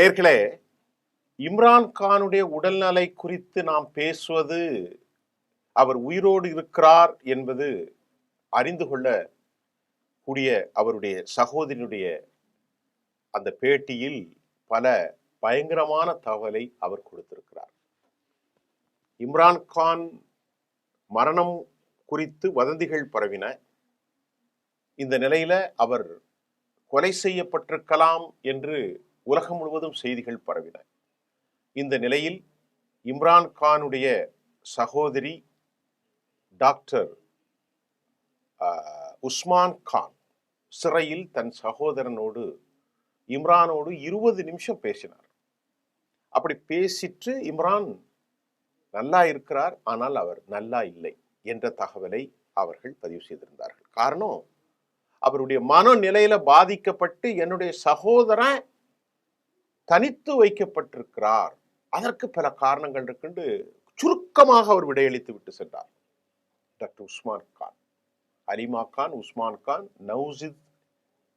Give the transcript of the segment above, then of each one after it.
நேயர்களே, இம்ரான் கானுடைய உடல்நலை குறித்து நாம் பேசுவது, அவர் உயிரோடு இருக்கிறார் என்பது அறிந்து கொள்ள கூடிய அவருடைய சகோதரனுடைய அந்த பேட்டியில் பல பயங்கரமான தகவலை அவர் கொடுத்திருக்கிறார். இம்ரான் கான் மரணம் குறித்து வதந்திகள் பரவின. இந்த நிலையில அவர் கொலை செய்யப்பட்டிருக்கலாம் என்று உலகம் முழுவதும் செய்திகள் பரவின. இந்த நிலையில் இம்ரான் கானுடைய சகோதரி டாக்டர் உஸ்மான் கான் சிறையில் தன் சகோதரனோடு இம்ரானோடு 20 நிமிஷம் பேசினார். அப்படி பேசிட்டு இம்ரான் நல்லா இருக்கிறார், ஆனால் அவர் நல்லா இல்லை என்ற தகவலை அவர்கள் பதிவு செய்திருந்தார்கள். காரணம், அவருடைய மனநிலையில பாதிக்கப்பட்டு என்னுடைய சகோதரன் தனித்து வைக்கப்பட்டிருக்கிறார், அதற்கு பல காரணங்கள் இருக்குன்னு சுருக்கமாக அவர் விடையளித்து விட்டு சென்றார். டாக்டர் உஸ்மான் கான், அலிமா கான், உஸ்மான் கான், நௌசித்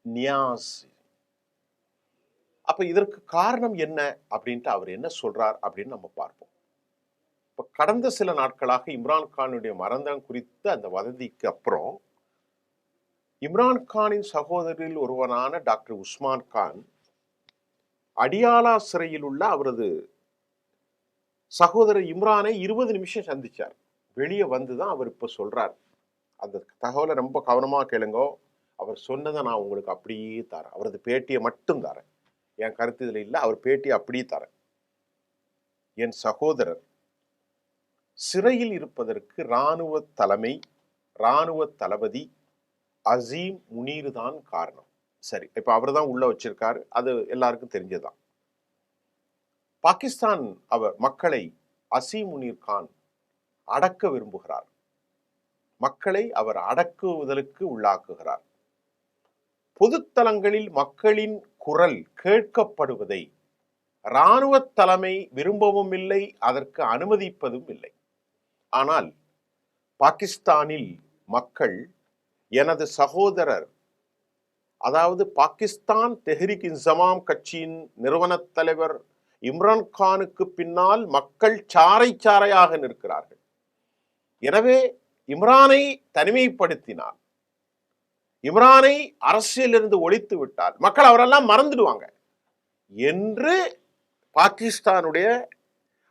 நியாஸ். அப்ப இதற்கு காரணம் என்ன அப்படின்ட்டு அவர் என்ன சொல்றார் அப்படின்னு நம்ம பார்ப்போம். இப்ப கடந்த சில நாட்களாக இம்ரான் கானுடைய மரணம் குறித்த அந்த வதந்திக்கு அப்புறம் இம்ரான் கானின் சகோதரில் ஒருவனான டாக்டர் உஸ்மான் கான் அடியாலா சிறையில் உள்ள அவரது சகோதரர் இம்ரானை 20 நிமிஷம் சந்திச்சார். வெளியே வந்துதான் அவர் இப்ப சொல்றார். அந்த தகவலை ரொம்ப கவனமா கேளுங்க. அவர் சொன்னதை நான் உங்களுக்கு அப்படியே தரேன். அவரது பேட்டியை மட்டும் தரேன், என் கருத்து இதுல இல்லை. அவர் பேட்டியை அப்படியே தரேன். என் சகோதரர் சிறையில் இருப்பதற்கு இராணுவ தளபதி அசீம் முனீர் தான் காரணம். சரி, இப்ப அவர் தான் உள்ள வச்சிருக்காரு, அது எல்லாருக்கும் தெரிஞ்சதுதான். பாகிஸ்தான் அவர் மக்களை அசீம் முனீர் கான் அடக்க விரும்புகிறார். மக்களை அவர் அடக்குவதற்கு உள்ளாக்குகிறார். பொதுத்தலங்களில் மக்களின் குரல் கேட்கப்படுவதை இராணுவ தலைமை விரும்பவும் இல்லை, அதற்கு அனுமதிப்பதும் இல்லை. ஆனால் பாகிஸ்தானில் மக்கள் எனது சகோதரர், அதாவது பாகிஸ்தான் தெஹ்ரிக் இன்சமாம் கட்சியின் நிறுவன தலைவர் இம்ரான் கானுக்கு பின்னால் மக்கள் சாறை சாறையாக நிற்கிறார்கள். எனவே இம்ரானை தனிமைப்படுத்தினார், இம்ரானை அரசியலிருந்து ஒழித்து விட்டார், மக்கள் அவரெல்லாம் மறந்துடுவாங்க என்று பாகிஸ்தானுடைய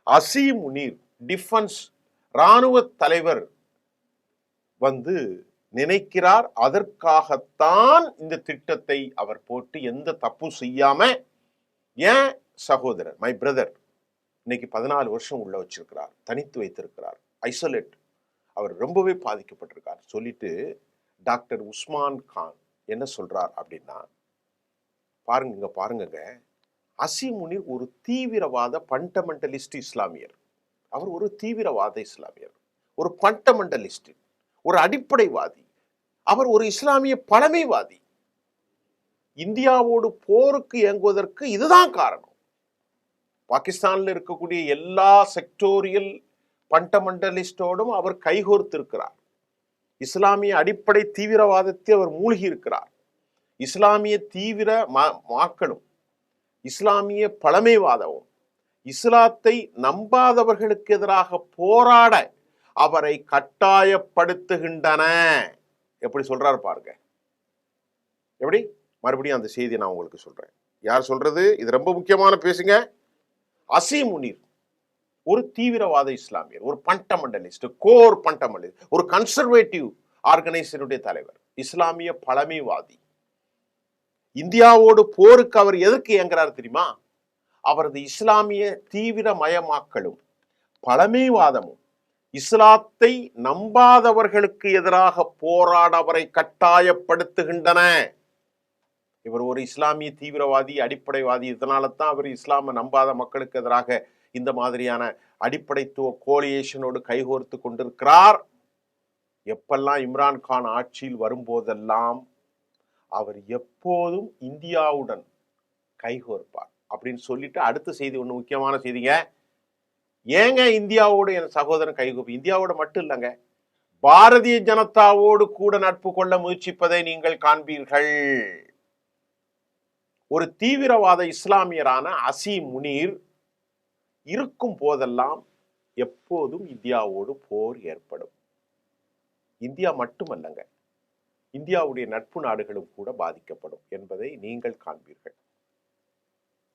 அசீம் முனீர் டிஃபென்ஸ் இராணுவ தலைவர் வந்து நினைக்கிறார். அதற்காகத்தான் இந்த திட்டத்தை அவர் போட்டு எந்த தப்பும் செய்யாம ஏன் சகோதரர், மை பிரதர், இன்னைக்கு 14 வருஷம் உள்ள வச்சிருக்கிறார், தனித்து வைத்திருக்கிறார், ஐசோலேட், அவர் ரொம்பவே பாதிக்கப்பட்டிருக்கார் சொல்லிட்டு டாக்டர் உஸ்மான் கான் என்ன சொல்றார் அப்படின்னா, பாருங்க, அசீம் முனீர் ஒரு தீவிரவாத பண்டமெண்டலிஸ்ட் இஸ்லாமியர். அவர் ஒரு தீவிரவாத இஸ்லாமியர், ஒரு பண்டமெண்டலிஸ்ட், ஒரு அடிப்படைவாதி. அவர் ஒரு இஸ்லாமிய பழமைவாதி. இந்தியாவோடு போருக்கு இயங்குவதற்கு இதுதான் காரணம். பாகிஸ்தானில் இருக்கக்கூடிய எல்லா செக்டோரியல் பண்டமெண்டலிஸ்டோடும் அவர் கைகோர்த்திருக்கிறார். இஸ்லாமிய அடிப்படை தீவிரவாதத்தை அவர் மூழ்கி இருக்கிறார். இஸ்லாமிய தீவிர மாக்களும் இஸ்லாமிய பழமைவாதமும் இஸ்லாத்தை நம்பாதவர்களுக்கு எதிராக போராட அவரை கட்டாயப்படுத்துகின்றன. எப்படி சொல்றாரு பாருங்க. எப்படி மறுபடியும் அந்த செய்தியை நான் உங்களுக்கு சொல்றேன். யார் சொல்றது? இது ரொம்ப முக்கியமான பேசுங்க. அசீம் முனீர் ஒரு தீவிரவாத இஸ்லாமியர், ஒரு பண்டமெண்டலிஸ்ட், கோர் பண்டமெண்டலிஸ்ட், ஒரு கன்சர்வேட்டிவ் ஆர்கனைசேஷனுடைய தலைவர், இஸ்லாமிய பழமைவாதி. இந்தியாவோடு போருக்கு அவர் எதற்கு இயங்குறார் தெரியுமா? அவரது இஸ்லாமிய தீவிரமயமாக்கலும் பழமைவாதமும் இஸ்லாத்தை நம்பாதவர்களுக்கு எதிராக போராட அவரை கட்டாயப்படுத்துகின்றன. இவர் ஒரு இஸ்லாமிய தீவிரவாதி, அடிப்படைவாதி. இதனால தான் அவர் இஸ்லாமை நம்பாத மக்களுக்கு எதிராக இந்த மாதிரியான அடிப்படைத்துவ கோலியேஷனோடு கைகோர்த்து கொண்டிருக்கிறார். எப்பெல்லாம் இம்ரான் கான் ஆட்சியில் வரும்போதெல்லாம் அவர் எப்போதும் இந்தியாவுடன் கைகோர்ப்பார் அப்படின்னு சொல்லிட்டு அடுத்த செய்தி, ஒண்ணு முக்கியமான செய்திங்க. ஏங்க இந்தியாவோடு என் சகோதரன் கைகோர்ப்பு? இந்தியாவோட மட்டும் இல்லைங்க, பாரதிய ஜனதாவோடு கூட நட்பு கொள்ள முயற்சிப்பதை நீங்கள் காண்பீர்கள். ஒரு தீவிரவாத இஸ்லாமியரான அசீம் முனீர் இருக்கும் போதெல்லாம் எப்போதும் இந்தியாவோடு போர் ஏற்படும். இந்தியா மட்டுமல்லங்க, இந்தியாவுடைய நட்பு நாடுகளும் கூட பாதிக்கப்படும் என்பதை நீங்கள் காண்பீர்கள்.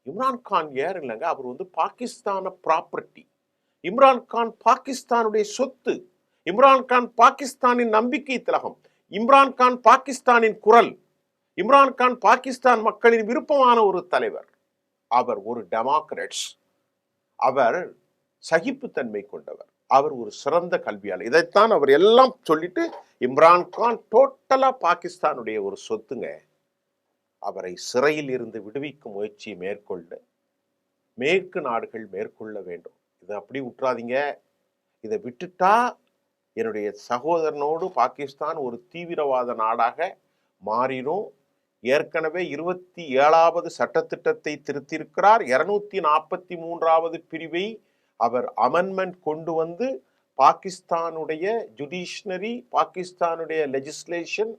இம்ரான்கான் யார் இல்லைங்க, அவர் பாகிஸ்தான ப்ராப்பர்ட்டி. இம்ரான்கான் பாகிஸ்தானுடைய சொத்து. இம்ரான்கான் பாகிஸ்தானின் நம்பிக்கை திலகம். இம்ரான்கான் பாகிஸ்தானின் குரல். இம்ரான்கான் பாகிஸ்தான் மக்களின் விருப்பமான ஒரு தலைவர். அவர் ஒரு டெமோக்ராட்ஸ். அவர் சகிப்புத்தன்மை கொண்டவர். அவர் ஒரு சிறந்த கல்வியாளர். இதைத்தான் அவர் எல்லாம் சொல்லிட்டு இம்ரான்கான் டோட்டலா பாகிஸ்தானுடைய ஒரு சொத்துங்க. அவரை சிறையில் இருந்து விடுவிக்கும் முயற்சியை மேற்கொள்ள மேற்கு நாடுகள் மேற்கொள்ள வேண்டும். இதை அப்படி விட்டுறாதீங்க. இதை விட்டுட்டா என்னுடைய சகோதரனோடு பாகிஸ்தான் ஒரு தீவிரவாத நாடாக மாறிடும். ஏற்கனவே 27வது சட்டத்திட்டத்தை திருத்தியிருக்கிறார். 243வது பிரிவை அவர் அமெண்ட்மெண்ட் கொண்டு வந்து பாகிஸ்தானுடைய ஜுடிஷனரி, பாகிஸ்தானுடைய லெஜிஸ்லேஷன்,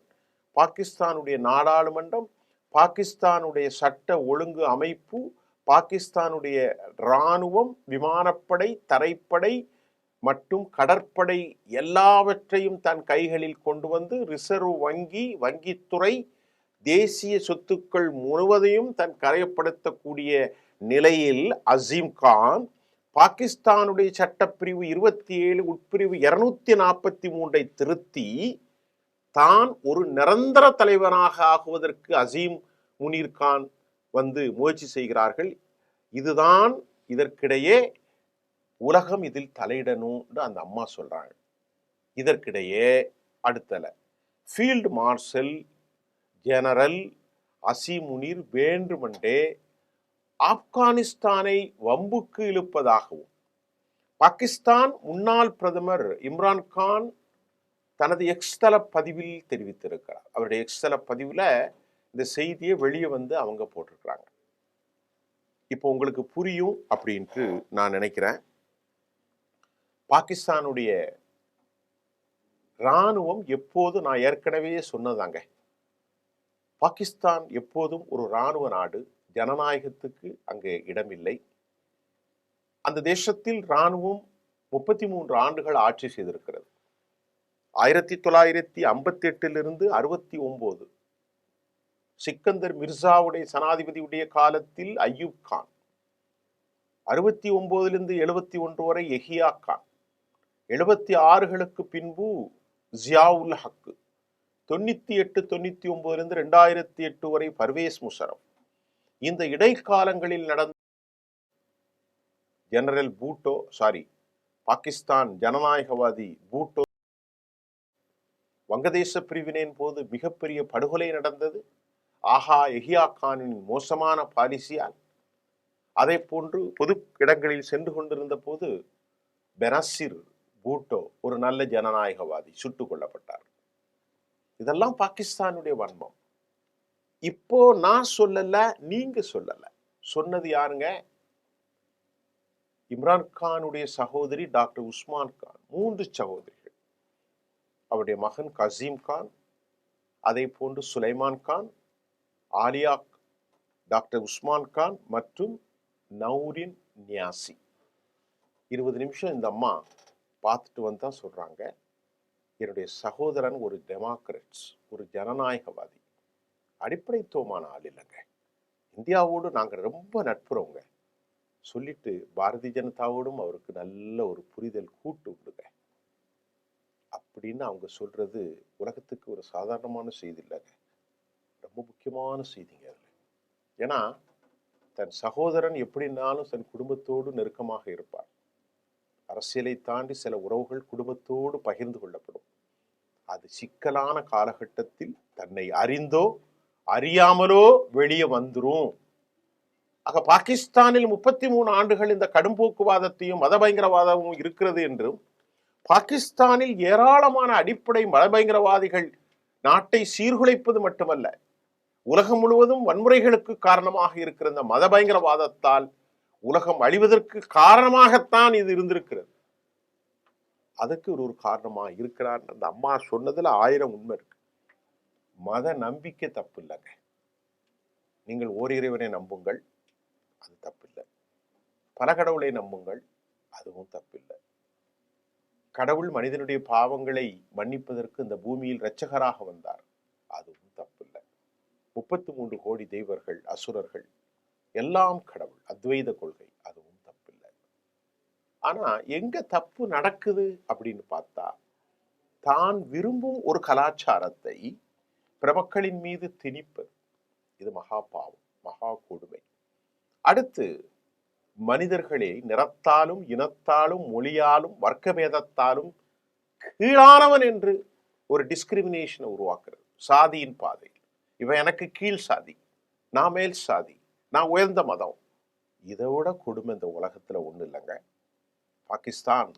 பாகிஸ்தானுடைய நாடாளுமன்றம், பாகிஸ்தானுடைய சட்ட ஒழுங்கு அமைப்பு, பாகிஸ்தானுடைய இராணுவம், விமானப்படை, தரைப்படை மற்றும் கடற்படை எல்லாவற்றையும் தன் கைகளில் கொண்டு வந்து ரிசர்வ் வங்கி, வங்கித்துறை, தேசிய சொத்துக்கள் முழுவதையும் தன் கரையப்படுத்தக்கூடிய நிலையில் அசீம் கான் பாகிஸ்தானுடைய சட்டப்பிரிவு 27 உட்பிரிவு 243 திருத்தி தான் ஒரு நிரந்தர தலைவனாக ஆகுவதற்கு அசீம் முனீர் கான் முயற்சி செய்கிறார்கள். இதுதான் இதற்கிடையே உலகம் இதில் தலையிடணும்னு அந்த அம்மா சொல்றாங்க. இதற்கிடையே அடுத்தல field marshal general Asim Munir வேண்டுமென்றே ஆப்கானிஸ்தானை வம்புக்கு இழுப்பதாகவும் பாகிஸ்தான் முன்னாள் பிரதமர் இம்ரான்கான் தனது எக்ஸ்தல பதிவில் தெரிவித்திருக்கிறார். அவருடைய எக்ஸ்தல பதிவில் இந்த செய்தியை வெளியே அவங்க போட்டிருக்கிறாங்க. இப்போ உங்களுக்கு புரியும் அப்படின்ட்டு நான் நினைக்கிறேன். பாகிஸ்தானுடைய இராணுவம் எப்போது, நான் ஏற்கனவே சொன்னதாங்க, பாகிஸ்தான் எப்போதும் ஒரு இராணுவ நாடு. ஜனநாயகத்துக்கு அங்கே இடமில்லை. அந்த தேசத்தில் இராணுவம் 33 ஆண்டுகள் ஆட்சி செய்திருக்கிறது. 1958 69 சிக்கந்தர் மிர்சாவுடைய சனாதிபதியுடைய காலத்தில் அய்யூப் கான், 69 71 வரை எஹியா கான், 76களுக்கு பின்பு ஜியாவுல் ஹக், 98 99 2008 வரை பர்வேஸ் முஷரப். இந்த இடைக்காலங்களில் நடந்த ஜெனரல் பூட்டோ, பாகிஸ்தான் ஜனநாயகவாதி பூட்டோ வங்கதேச பிரிவினையின் போது மிகப்பெரிய படுகொலை நடந்தது. எஹியா கானின் மோசமான பாலிசியால். அதே போன்று பொது இடங்களில் சென்று கொண்டிருந்த போது பெனசிர் பூட்டோ, ஒரு நல்ல ஜனநாயகவாதி, சுட்டுக் கொல்லப்பட்டார். இதெல்லாம் பாகிஸ்தானுடைய வன்மம். இப்போ நான் சொல்லல, நீங்க சொல்லல, சொன்னது யாருங்க? இம்ரான்கானுடைய சகோதரி டாக்டர் உஸ்மான் கான். 3 சகோதரிகள். அவருடைய மகன் கசீம் கான், அதே போன்று சுலைமான் கான், ஆலியா, டாக்டர் உஸ்மான் கான் மற்றும் நௌரின் நியாசி. 20 நிமிஷம் இந்த அம்மா பார்த்துட்டு வந்தா சொல்றாங்க, என்னுடைய சகோதரன் ஒரு டெமோக்ராட்ஸ், ஒரு ஜனநாயகவாதி, அடிப்படைத்துவமான ஆள் இல்லைங்க. இந்தியாவோடு நாங்கள் ரொம்ப நட்புறவங்க சொல்லிட்டு பாரதிய ஜனதாவோடும் அவருக்கு நல்ல ஒரு புரிதல் கூட்டு உண்டுங்க அப்படின்னு அவங்க சொல்றது உலகத்துக்கு ஒரு சாதாரணமான செய்தி இல்லைங்க, ரொம்ப முக்கியமான செய்திங்க அதுல. ஏன்னா தன் சகோதரன் எப்படின்னாலும் தன் குடும்பத்தோடு நெருக்கமாக இருப்பார். அரசியலை தாண்டி சில உறவுகள் குடும்பத்தோடு பகிர்ந்து கொள்ளப்படும். அது சிக்கலான காலகட்டத்தில் தன்னை அறிந்தோ அறியாமலோ வெளியே வந்துரும். ஆக பாகிஸ்தானில் 33 ஆண்டுகள் இந்த கடும்போக்குவாதத்தையும் மத பயங்கரவாதமும் இருக்கிறது என்றும், பாகிஸ்தானில் ஏராளமான அடிப்படை மத பயங்கரவாதிகள் நாட்டை சீர்குலைப்பது மட்டுமல்ல, உலகம் முழுவதும் வன்முறைகளுக்கு காரணமாக இருக்கிற இந்த மத பயங்கரவாதத்தால் உலகம் அழிவதற்கு காரணமாகத்தான் இது இருந்திருக்கிறது. அதுக்கு ஒரு காரணமாக இருக்கிறார். அந்த அம்மா சொன்னதுல 1000 உண்மை இருக்கு. மத நம்பிக்கை தப்பு இல்லைங்க. நீங்கள் ஓரிறைவனை நம்புங்கள், அது தப்பில்லை. பல கடவுளை நம்புங்கள், அதுவும் தப்பில்லை. கடவுள் மனிதனுடைய பாவங்களை மன்னிப்பதற்கு இந்த பூமியில் இரட்சகராக வந்தார், அதுவும் தப்பில்லை. 33 கோடி தெய்வர்கள், அசுரர்கள், எல்லாம் கடவுள், அத்வைத கொள்கை, அதுவும் தப்பில்லை. ஆனா எங்க தப்பு நடக்குது அப்படின்னு பார்த்தா, தான் விரும்பும் ஒரு கலாச்சாரத்தை பிரமக்களின் மீது திணிப்பது, இது மகா பாவம், மகா கொடுமை. அடுத்து மனிதர்களே நிறத்தாலும் இனத்தாலும் மொழியாலும் வர்க்கபேதத்தாலும் கீழானவன் என்று ஒரு டிஸ்கிரிமினேஷனை உருவாக்குறது, சாதியின் பாதை. இவன் எனக்கு கீழ் சாதி, நான் மேல் சாதி, நான் உயர்ந்த மதம். இதை விட கொடுமை இந்த உலகத்துல ஒண்ணு இல்லைங்க. பாகிஸ்தான்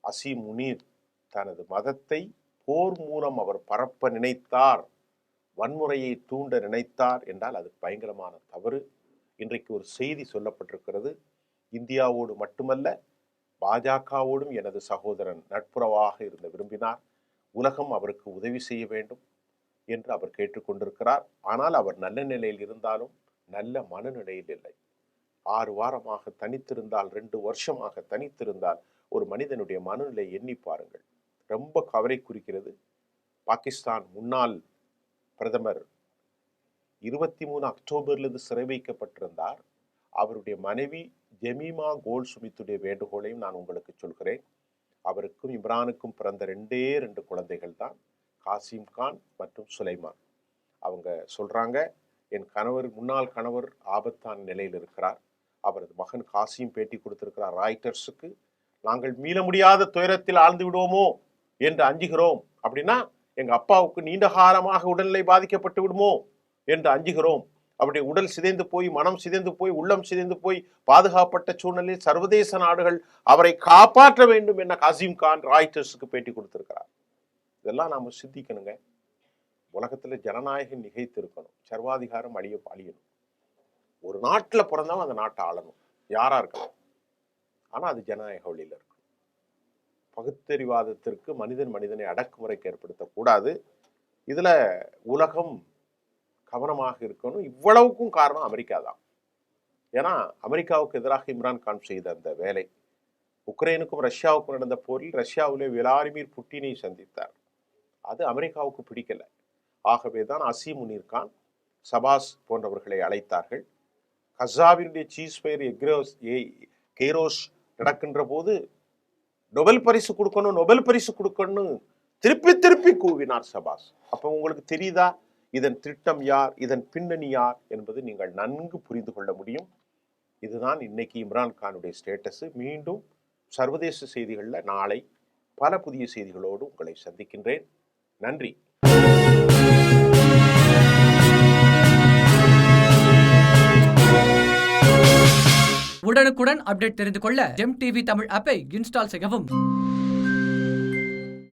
அசீம் முனீர் தனது மதத்தை போர் மூலம் அவர் பரப்ப நினைத்தார், வன்முறையை தூண்ட நினைத்தார் என்றால் அது பயங்கரமான தவறு. இன்றைக்கு ஒரு செய்தி சொல்லப்பட்டிருக்கிறது, இந்தியாவோடு மட்டுமல்ல பாஜகவோடும் எனது சகோதரன் நட்புறவாக இருந்த விரும்பினார், உலகம் அவருக்கு உதவி செய்ய வேண்டும் என்று அவர் கேட்டுக்கொண்டிருக்கிறார். ஆனால் அவர் நல்ல நிலையில் இருந்தாலும் நல்ல மனநிலையில் இல்லை. 6 வாரமாக தனித்திருந்தால், 2 வருஷமாக தனித்திருந்தால் ஒரு மனிதனுடைய மனநிலை எண்ணி பாருங்கள், ரொம்ப கவலை குறிக்கிறது. பாகிஸ்தான் முன்னாள் பிரதமர் 23 அக்டோபர்லேருந்து சிறை வைக்கப்பட்டிருந்தார். அவருடைய மனைவி ஜெமீமா கோல்ட் ஸ்மித்துடைய வேண்டுகோளையும் நான் உங்களுக்கு சொல்கிறேன். அவருக்கும் இம்ரானுக்கும் பிறந்த 2 குழந்தைகள் தான், காசிம் கான் மற்றும் சுலைமான். அவங்க சொல்றாங்க, என் கணவர், முன்னாள் கணவர் ஆபத்தான நிலையில் இருக்கிறார். அவரது மகன் காசிம் பேட்டி கொடுத்திருக்கிறார் ராய்டர்ஸுக்கு. நாங்கள் மீள முடியாத துயரத்தில் ஆழ்ந்து விடுவோமோ என்று அஞ்சுகிறோம். அப்படின்னா எங்க அப்பாவுக்கு நீண்ட காலமாக உடல்நிலை பாதிக்கப்பட்டு விடுமோ என்று அஞ்சுகிறோம். அவருடைய உடல் சிதைந்து போய், மனம் சிதைந்து போய், உள்ளம் சிதைந்து போய், பாதுகாப்பட்ட சூழ்நிலையில் சர்வதேச நாடுகள் அவரை காப்பாற்ற வேண்டும் என காசிம் கான் ராய்டர்ஸுக்கு பேட்டி கொடுத்திருக்கிறார். இதெல்லாம் நாம சிந்திக்கணுங்க. உலகத்துல ஜனநாயகம் நிகைத்து இருக்கணும், சர்வாதிகாரம் அழியணும். ஒரு நாட்டுல பிறந்தவன் அந்த நாட்டை ஆளணும், யாரா இருக்கலாம். ஆனா அது ஜனநாயக வழியில இருக்கும். பகுத்தறிவாதத்திற்கு மனிதனை அடக்குமுறைக்கு ஏற்படுத்தக்கூடாது. இதுல உலகம் கவனமாக இருக்கணும். இவ்வளவுக்கும் காரணம் அமெரிக்கா தான். ஏன்னா அமெரிக்காவுக்கு எதிராக இம்ரான்கான் செய்த அந்த வேலை, உக்ரைனுக்கும் ரஷ்யாவுக்கும் நடந்த போரில் ரஷ்யாவிலே விளாடிமிர் புட்டினை சந்தித்தார். அது அமெரிக்காவுக்கு பிடிக்கல. ஆகவேதான் அசீம் முனீர் கான், சபாஸ் போன்றவர்களை அழைத்தார்கள். கசாவினுடைய சீஸ் ஃபயர் கெய்ரோஸ் நடக்கின்ற போது நொபல் பரிசு கொடுக்கணும் திருப்பி திருப்பி கூவினார் சபாஸ். அப்ப உங்களுக்கு தெரியுதா இதன் திட்டம் யார், இதன் பின்னணி யார் என்பது நீங்கள் நன்கு புரிந்து கொள்ள முடியும். இதுதான் இன்னைக்கு இம்ரான்கானுடைய ஸ்டேட்டஸ். மீண்டும் சர்வதேச செய்திகள்ல நாளை பல புதிய செய்திகளோடு உங்களை சந்திக்கின்றேன். நன்றி. உடனுக்குடன் அப்டேட் தெரிந்து கொள்ள ஜெம் டிவி தமிழ் ஆப்பை இன்ஸ்டால் செய்யவும்.